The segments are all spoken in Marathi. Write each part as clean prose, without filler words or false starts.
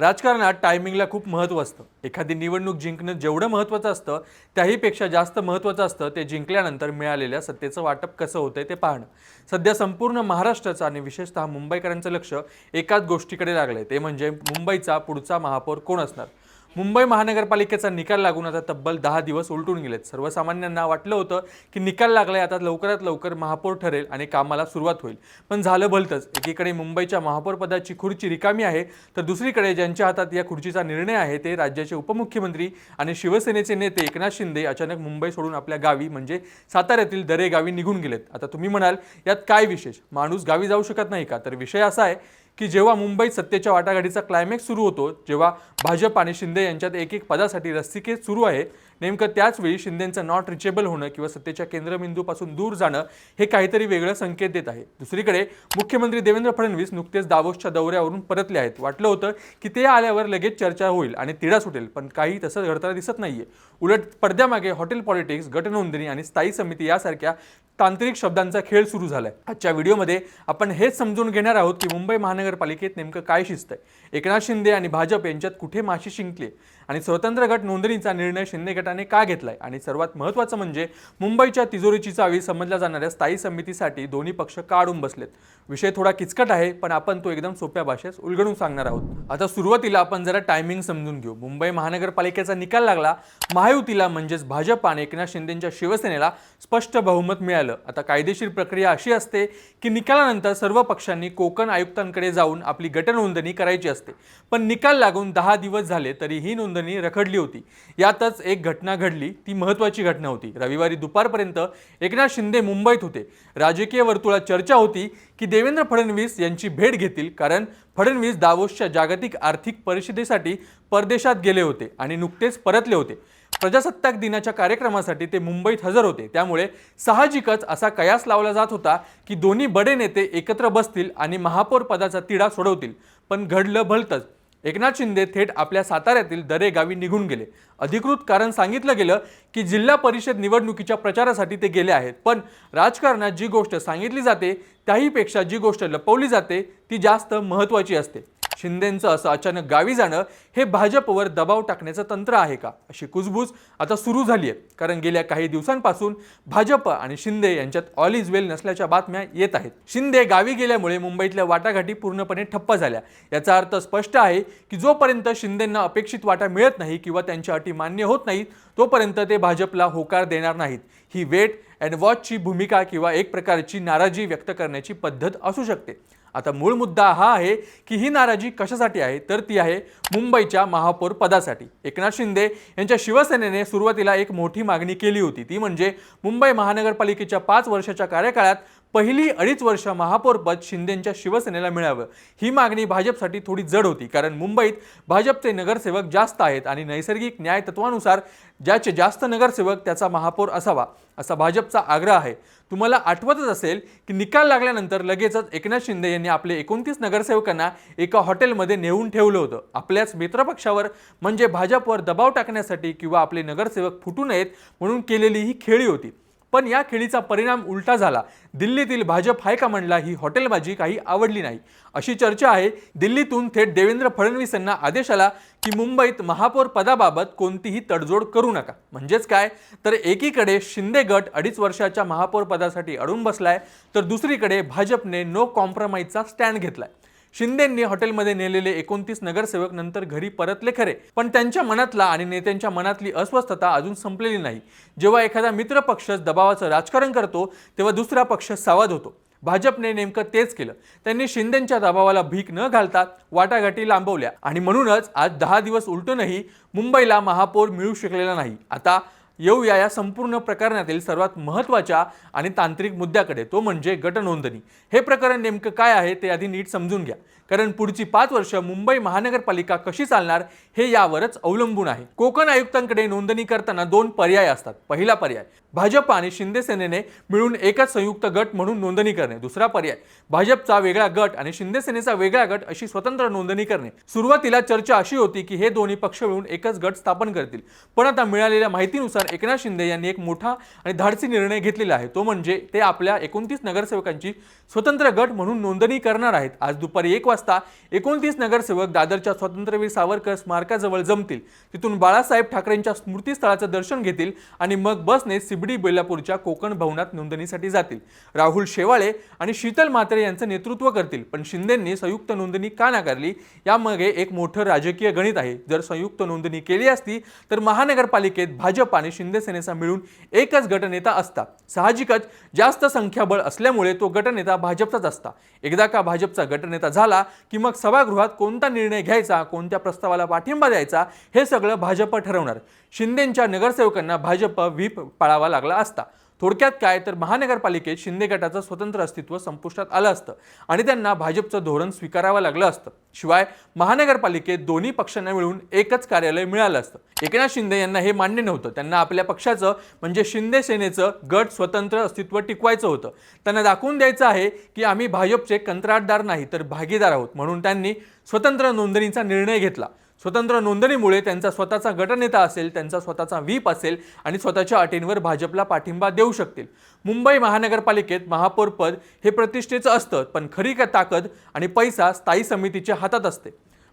राजकारणात टायमिंगला खूप महत्त्व असतं। एखादी निवडणूक जिंकणं जेवढं महत्त्वाचं असतं त्याहीपेक्षा जास्त महत्त्वाचं असतं ते जिंकल्यानंतर मिळालेल्या सत्तेचं वाटप कसं होतंय ते पाहणं। सध्या संपूर्ण महाराष्ट्राचं आणि विशेषतः मुंबईकरांचं लक्ष एकाच गोष्टीकडे लागलंय, ते म्हणजे मुंबईचा पुढचा महापौर कोण असणार। मुंबई महानगरपालिकेचा निकाल लागून आता तब्बल 10 दिवस उलटून गेलेत। सर्वसामान्यांना वाटलं होतं की निकाल लागलाय, आता लवकरात लवकर महापौर ठरेल आणि कामाला सुरुवात होईल, पण झालं भलतंच। एकीकडे मुंबईच्या महापौर पदाची खुर्ची रिकामी आहे, तर दुसरीकडे ज्यांच्या हातात या खुर्चीचा निर्णय आहे ते राज्याचे उपमुख्यमंत्री आणि शिवसेनेचे नेते एकनाथ शिंदे अचानक मुंबई सोडून आपल्या गावी म्हणजे साताऱ्यातील दरे गावी निघून गेलेत। आता तुम्ही म्हणाल यात काय विशेष, माणूस गावी जाऊ शकत नाही का? तर विषय असा आहे की जेव्हा मुंबईत सत्तेच्या वाटाघाटीचा क्लायमॅक्स सुरू होतो, जेव्हा भाजप आणि शिंदे यांच्यात एक एक पदासाठी रस्सीखेच सुरू आहे, नेमकं त्याच वेळी शिंदेंचं नॉट रिचेबल होणं किंवा सत्तेच्या केंद्रबिंदूपासून दूर जाणं हे काहीतरी वेगळं संकेत देत आहे। दुसरीकडे मुख्यमंत्री देवेंद्र फडणवीस नुकतेच दावोसच्या दौऱ्यावरून परतले आहेत। वाटलं होतं की ते आल्यावर लगेच चर्चा होईल आणि तिढा सुटेल, पण काही तसं घडताना दिसत नाहीये। उलट पडद्यामागे हॉटेल पॉलिटिक्स, गटनोंदणी आणि स्थायी समिती यासारख्या तांत्रिक शब्दांचा खेळ सुरू झालाय। आजच्या व्हिडिओमध्ये आपण हेच समजून घेणार आहोत की मुंबई महानगरपालिकेत नेमकं काय शिस्त आहे, एकनाथ शिंदे आणि भाजप यांच्यात कुठे माशी शिंकली आणि स्वतंत्र गट नोंदणीचा निर्णय शिंदे गटाने का घेतलाय, आणि सर्वात महत्त्वाचं म्हणजे मुंबईच्या तिजोरीची चावी समजल्या जाणाऱ्या स्थायी समितीसाठी दोन्ही पक्ष का अडून बसलेत। विषय थोडा किचकट आहे, पण आपण तो एकदम सोप्या भाषेत उलगडून सांगणार आहोत। आता सुरुवातीला आपण जरा टायमिंग समजून घेऊ। मुंबई महानगरपालिकेचा निकाल लागला, महायुतीला म्हणजेच भाजप आणि एकनाथ शिंदेंच्या शिवसेनेला स्पष्ट बहुमत मिळालं। आता कायदेशीर प्रक्रिया अशी असते की निकालानंतर सर्व पक्षांनी कोकण आयुक्तांकडे जाऊन आपली गटनोंदणी करायची असते, पण निकाल लागून 10 दिवस झाले तरी ही नोंदणी रखडली होती। यातच एक घटना घडली, ती महत्त्वाची घटना होती। रविवारी दुपारपर्यंत एकनाथ शिंदे मुंबईत होते। राजकीय वर्तुळात चर्चा होती की देवेंद्र फडणवीस यांची भेट घेतील, कारण फडणवीस दावोसच्या जागतिक आर्थिक परिषदेसाठी परदेशात गेले होते आणि नुकतेच परतले होते। प्रजासत्ताक दिनाच्या कार्यक्रमासाठी ते मुंबईत हजर होते, त्यामुळे साहजिकच असा कयास लावला जात होता की दोन्ही बडे नेते एकत्र बसतील आणि महापौर पदाचा तिढा सोडवतील। पण घडलं भलतंच। एकनाथ शिंदे थेट आपल्या साताऱ्यातील दरे गावी निघून गेले। अधिकृत कारण सांगितलं गेलं की जिल्हा परिषद निवडणुकीच्या प्रचारासाठी ते गेले आहेत, पण राजकारणात जी गोष्ट सांगितली जाते त्याहीपेक्षा जी गोष्ट लपवली जाते ती जास्त महत्त्वाची असते। शिंदेंचं असं अचानक गावी जाणं हे भाजपवर दबाव टाकण्याचं तंत्र आहे का, अशी कुजबूज आता सुरू झाली आहे। कारण गेल्या काही दिवसांपासून भाजप आणि शिंदे यांच्यात ऑल इज वेल नसल्याच्या बातम्या येत आहेत। शिंदे गावी गेल्यामुळे मुंबईतल्या वाटाघाटी पूर्णपणे ठप्प झाल्या। याचा अर्थ स्पष्ट आहे की जोपर्यंत शिंदेंना अपेक्षित वाटा मिळत नाही किंवा त्यांच्या अटी मान्य होत नाहीत तोपर्यंत ते भाजपला होकार देणार नाहीत। ही वेट अँड वॉचची भूमिका किंवा एक प्रकारची नाराजी व्यक्त करण्याची पद्धत असू शकते। आता मूळ मुद्दा हा आहे की ही नाराजी कशासाठी आहे, तर ती आहे मुंबईच्या महापौर पदासाठी। एकनाथ शिंदे यांच्या शिवसेनेने सुरुवातीला एक मोठी मागणी केली होती, ती म्हणजे मुंबई महानगरपालिकेच्या 5 वर्षाच्या कार्यकाळात पहिली 2.5 वर्ष महापौर पद शिंदेंच्या शिवसेनेला मिळावं। ही मागणी भाजपसाठी थोडी जड होती, कारण मुंबईत भाजपचे नगरसेवक जास्त आहेत आणि नैसर्गिक न्याय तत्वानुसार ज्याचे जास्त नगरसेवक त्याचा महापौर असावा, असा भाजपचा आग्रह आहे। तुम्हाला आठवतच असेल की निकाल लागल्यानंतर लगेचच एकनाथ शिंदे यांनी आपले 29 नगरसेवकांना एका हॉटेलमध्ये नेऊन ठेवलं होतं, आपल्याच मित्रपक्षावर म्हणजे भाजपवर दबाव टाकण्यासाठी किंवा आपले नगरसेवक फुटू नयेत म्हणून केलेली ही खेळी होती। पण या खेळीचा परिणाम उलटा झाला। दिल्लीतील भाजप हायकमांडला ही हॉटेलबाजी काही आवडली नाही। अशी चर्चा आहे दिल्लीतून थेट देवेंद्र फडणवीस यांना आदेश आला की मुंबईत महापौर पदाबाबत कोणतीही तडजोड करू नका। म्हणजेच काय, तर एकीकडे शिंदे गट 2.5 वर्षाच्या महापौर पदासाठी अडून बसलाय, तर दुसरीकडे भाजपने नो कॉम्प्रोमाइजचा स्टँड घेतलाय। शिंदेंनी हॉटेलमध्ये नेलेले 29 नगरसेवक नंतर घरी परतले खरे, पण त्यांच्या मनातला आणि नेत्यांच्या मनातली अस्वस्थता अजून संपलेली नाही। जेव्हा एखादा मित्र पक्ष दबावाचं राजकारण करतो तेव्हा दुसरा पक्ष सावध होतो। भाजपने नेमकं तेच केलं। त्यांनी शिंदेंच्या दबावाला भीक न घालता वाटाघाटी लांबवल्या आणि म्हणूनच आज 10 दिवस उलटूनही मुंबईला महापौर मिळू शकलेला नाही। आता येऊया या संपूर्ण प्रकरणातील सर्वात महत्त्वाच्या आणि तांत्रिक मुद्द्याकडे, तो म्हणजे गटनोंदणी। हे प्रकरण नेमकं काय आहे ते आधी नीट समजून घ्या, कारण पुढची 5 वर्ष मुंबई महानगरपालिका कशी चालणार हे यावरच अवलंबून आहे। कोकण आयुक्तांकडे नोंदणी करताना 2 पर्याय असतात। पहिला पर्याय भाजप आणि शिंदे सेनेने मिळून एकच संयुक्त गट म्हणून नोंदणी करणे। दुसरा पर्याय भाजपचा वेगळा गट आणि शिंदे सेनेचा वेगळा गट अशी स्वतंत्र नोंदणी करणे। सुरुवातीला चर्चा अशी होती की हे दोन्ही पक्ष मिळून एकच गट स्थापन करतील, पण आता मिळालेल्या माहितीनुसार एकनाथ शिंदे यांनी एक मोठा आणि धाडसी निर्णय घेतलेला आहे, तो म्हणजे ते आपल्या 29 नगरसेवकांची स्वतंत्र गट म्हणून नोंदणी करणार आहेत। आज दुपारी 1 वाजता वाजता 29 नगरसेवक दादरच्या स्वातंत्र्यवीर सावरकर स्मारकाजवळ जमतील। तिथून बाळासाहेब ठाकरेंच्या स्मृतीस्थळाचं दर्शन घेतील आणि मग बसने सिबडी बेलापूरच्या कोकण भवनात नोंदणीसाठी जातील। राहुल शेवाळे आणि शीतल म्हात्रे यांचं नेतृत्व करतील। पण शिंदेंनी संयुक्त नोंदणी का नाकारली यामागे एक मोठं राजकीय गणित आहे। जर संयुक्त नोंदणी केली असती तर महानगरपालिकेत भाजप आणि शिंदे सेनेचा मिळून एकच गटनेता असता। साहजिकच जास्त संख्याबळ असल्यामुळे तो गटनेता भाजपचाच असता। एकदा का भाजपचा गटनेता झाला की मग सभागृहात कोणता निर्णय घ्यायचा, कोणत्या प्रस्तावाला पाठिंबा द्यायचा हे सगळं भाजप ठरवणार। शिंदेंच्या नगरसेवकांना भाजप व्हीप पाळावा लागला असता। थोडक्यात काय तर महानगरपालिकेत शिंदे गटाचं स्वतंत्र अस्तित्व संपुष्टात आलं असतं आणि त्यांना भाजपचं धोरण स्वीकारावं लागलं असतं। शिवाय महानगरपालिकेत दोन्ही पक्षांना मिळून एकच कार्यालय मिळालं असतं। एकनाथ शिंदे यांना हे मान्य नव्हतं। त्यांना आपल्या पक्षाचं म्हणजे शिंदे सेनेचं गट स्वतंत्र अस्तित्व टिकवायचं होतं। त्यांना दाखवून द्यायचं आहे की आम्ही भाजपचे कंत्राटदार नाही तर भागीदार आहोत। म्हणून त्यांनी स्वतंत्र नोंदणीचा निर्णय घेतला। स्वतंत्र नोंदणीमुळे त्यांचा स्वतःचा गटनेता असेल, त्यांचा स्वतःचा व्हीप असेल आणि स्वतःच्या अटींवर भाजपला पाठिंबा देऊ शकतील। मुंबई महानगरपालिकेत महापौर पद हे प्रतिष्ठेचं असतं, पण खरी ताकद आणि पैसा स्थायी समितीच्या हातात असते।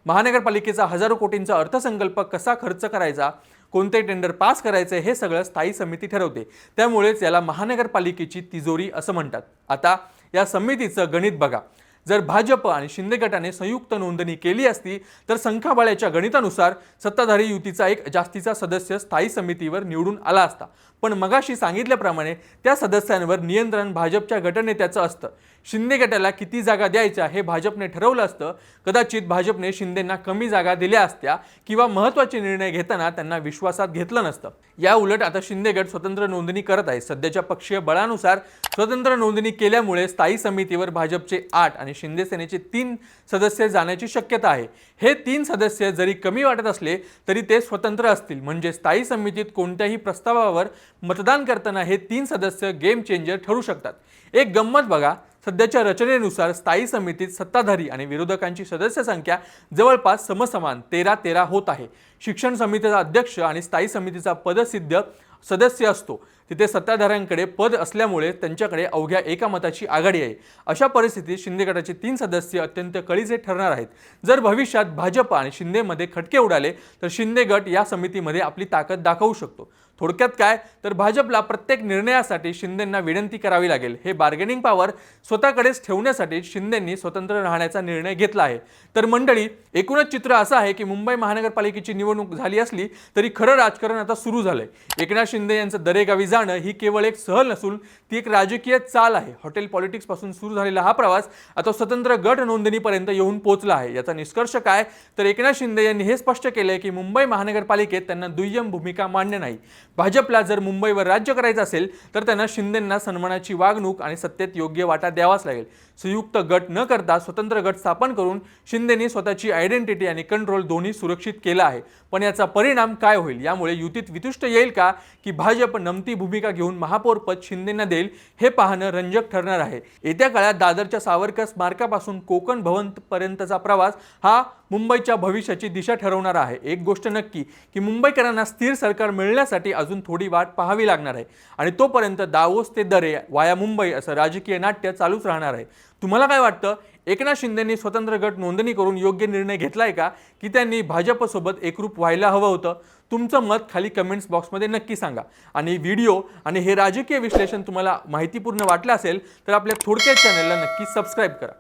महानगरपालिकेचा हजारो कोटींचा अर्थसंकल्प कसा खर्च करायचा, कोणते टेंडर पास करायचे हे सगळं स्थायी समिती ठरवते। त्यामुळेच याला महानगरपालिकेची तिजोरी असं म्हणतात। आता या समितीचं गणित बघा। जर भाजप आणि शिंदे गटाने संयुक्त नोंदणी केली असती तर संख्याबळाच्या गणितानुसार सत्ताधारी युतीचा एक जास्तीचा सदस्य स्थायी समितीवर निवडून आला असता। पण मगाशी सांगितल्याप्रमाणे त्या सदस्यांवर नियंत्रण भाजपच्या गटनेत्याचं असतं। शिंदे गटाला किती जागा द्यायच्या हे भाजपने ठरवलं असतं। कदाचित भाजपने शिंदेंना कमी जागा दिल्या असत्या किंवा महत्त्वाचे निर्णय घेताना त्यांना विश्वासात घेतलं नसतं। या उलट आता शिंदे गट स्वतंत्र नोंदणी करत आहे। सध्याच्या पक्षीय बळानुसार स्वतंत्र नोंदणी केल्यामुळे स्थायी समितीवर भाजपचे 8 आणि शिंदे सेनेचे 3 सदस्य जाण्याची शक्यता आहे। हे 3 सदस्य जरी कमी वाटत असले तरी ते स्वतंत्र असतील, म्हणजे स्थायी समितीत कोणत्याही प्रस्तावावर मतदान करताना हे 3 सदस्य गेम चेंजर ठरू शकतात। एक गंमत बघा, सध्याच्या रचनेनुसार स्थायी समितीत सत्ताधारी आणि विरोधकांची सदस्य संख्या जवळपास समसमान 13-13 होत आहे। शिक्षण समितीचा अध्यक्ष आणि स्थायी समितीचा पदसिद्ध सदस्य असतो। तिथे सत्ताधाऱ्यांकडे पद असल्यामुळे त्यांच्याकडे अवघ्या एका मताची आघाडी आहे। अशा परिस्थितीत शिंदे गटाचे 3 सदस्य अत्यंत कळीचे ठरणार आहेत। जर भविष्यात भाजप आणि शिंदेमध्ये खटके उडाले तर शिंदे गट या समितीमध्ये आपली ताकद दाखवू शकतो। थोडक्यात काय तर भाजपला प्रत्येक निर्णयासाठी शिंदेंना विनंती करावी लागेल। हे बार्गेनिंग पॉवर स्वतःकडेच ठेवण्यासाठी शिंदेंनी स्वतंत्र राहण्याचा निर्णय घेतला आहे। तर मंडळी, एकूणच चित्र असं आहे की मुंबई महानगरपालिकेची निवडणूक झाली असली तरी खरं राजकारण आता सुरू झालंय। एकनाथ शिंदे यांचं दरेगावी जाणं ही केवळ एक सहल नसून ती एक राजकीय चाल आहे। हॉटेल पॉलिटिक्स पासून सुरू झालेला हा प्रवास आता स्वतंत्र गट नोंदणीपर्यंत येऊन पोहोचला आहे। याचा निष्कर्ष काय तर एकनाथ शिंदे यांनी हे स्पष्ट केलंय की मुंबई महानगरपालिकेत त्यांना दुय्यम भूमिका मान्य नाही। भाजपला जर मुंबईवर राज्य करायचं असेल तर त्यांना शिंदेंना सन्मानाची वागणूक आणि सत्तेत योग्य वाटा द्यावाच लागेल। संयुक्त गट न करता स्वतंत्र गट स्थापन करून शिंदेंनी स्वतःची आयडेंटिटी आणि कंट्रोल दोन्ही सुरक्षित केला आहे। पण याचा परिणाम काय होईल, यामुळे युतीत वितुष्ट येईल का की भाजप नमती भूमिका घेऊन महापौर पद शिंदेंना देईल हे पाहणं रंजक ठरणार आहे। येत्या काळात दादरच्या सावरकर स्मारकापासून कोकण भवन पर्यंतचा प्रवास हा मुंबईच्या भविष्याची दिशा ठरवणार आहे। एक गोष्ट नक्की की मुंबईकरांना स्थिर सरकार मिळण्यासाठी अजून थोडी वाट पाहावी लागणार आहे आणि तोपर्यंत दावोस ते दरे वाया मुंबई असं राजकीय नाट्य चालूच राहणार आहे। तुम्हाला काय वाटतं, एकनाथ शिंदेंनी स्वतंत्र गट नोंदणी करून योग्य निर्णय घेतलाय का की त्यांनी भाजपसोबत एकरूप व्हायला हवं होतं? तुमचं मत खाली कमेंट्स बॉक्समध्ये नक्की सांगा। आणि व्हिडिओ आणि हे राजकीय विश्लेषण तुम्हाला माहितीपूर्ण वाटलं असेल तर आपल्या थोडक्यात चॅनलला नक्की सबस्क्राईब करा।